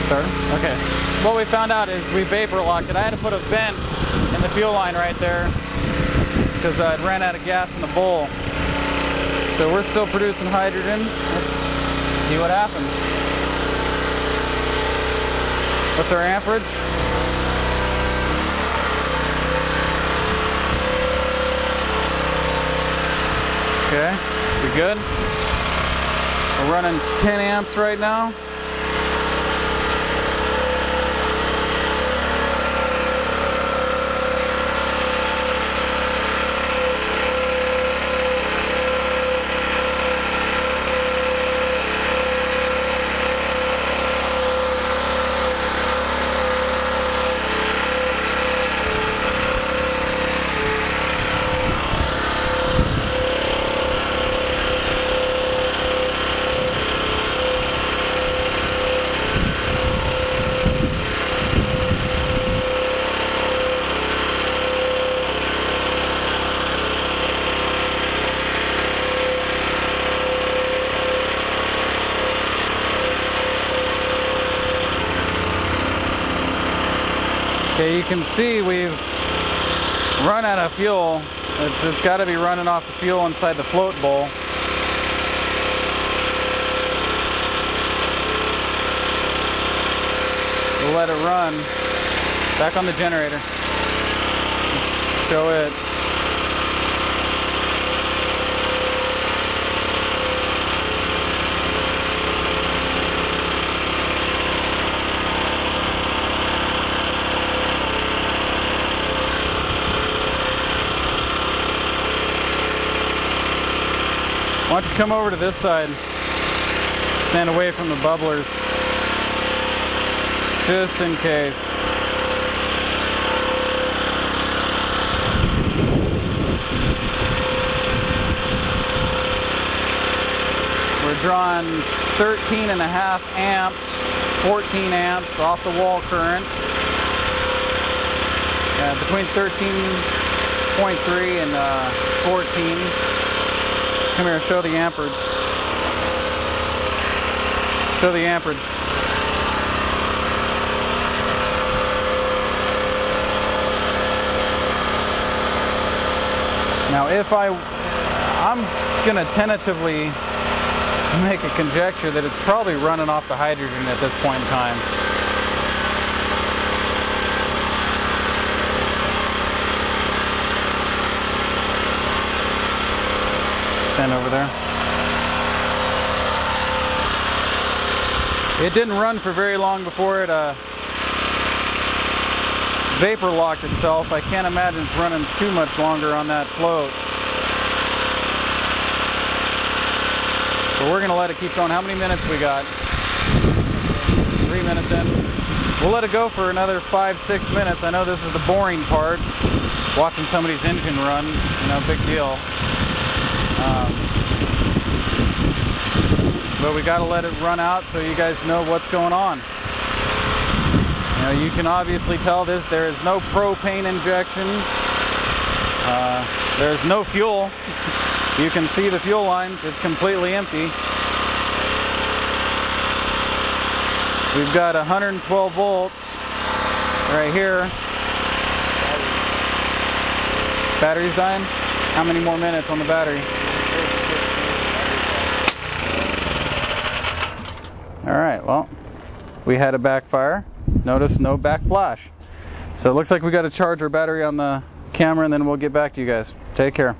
Started? Okay. What we found out is we vapor locked it. I had to put a vent in the fuel line right there because I'd ran out of gas in the bowl. So we're still producing hydrogen. Let's see what happens. What's our amperage? Okay, we good? We're running 10 amps right now. Okay, you can see we've run out of fuel. It's got to be running off the fuel inside the float bowl. We'll let it run. Back on the generator. Let's show it. Why don't you come over to this side, stand away from the bubblers, just in case. We're drawing 13.5 amps, 14 amps off the wall current, between 13.3 and 14. Come here, show the amperage. Show the amperage. Now I'm gonna tentatively make a conjecture that it's probably running off the hydrogen at this point in time. Stand over there. It didn't run for very long before it vapor locked itself. I can't imagine it's running too much longer on that float. But we're going to let it keep going. How many minutes we got? 3 minutes in. We'll let it go for another 5-6 minutes. I know this is the boring part. Watching somebody's engine run, you know, big deal. But we got to let it run out so you guys know what's going on. You know, you can obviously tell there is no propane injection. There's no fuel. You can see the fuel lines. It's completely empty. We've got 112 volts right here. Battery's dying? How many more minutes on the battery? Alright, well, we had a backfire. Notice no back flash. So it looks like we got to charge our battery on the camera and then we'll get back to you guys. Take care.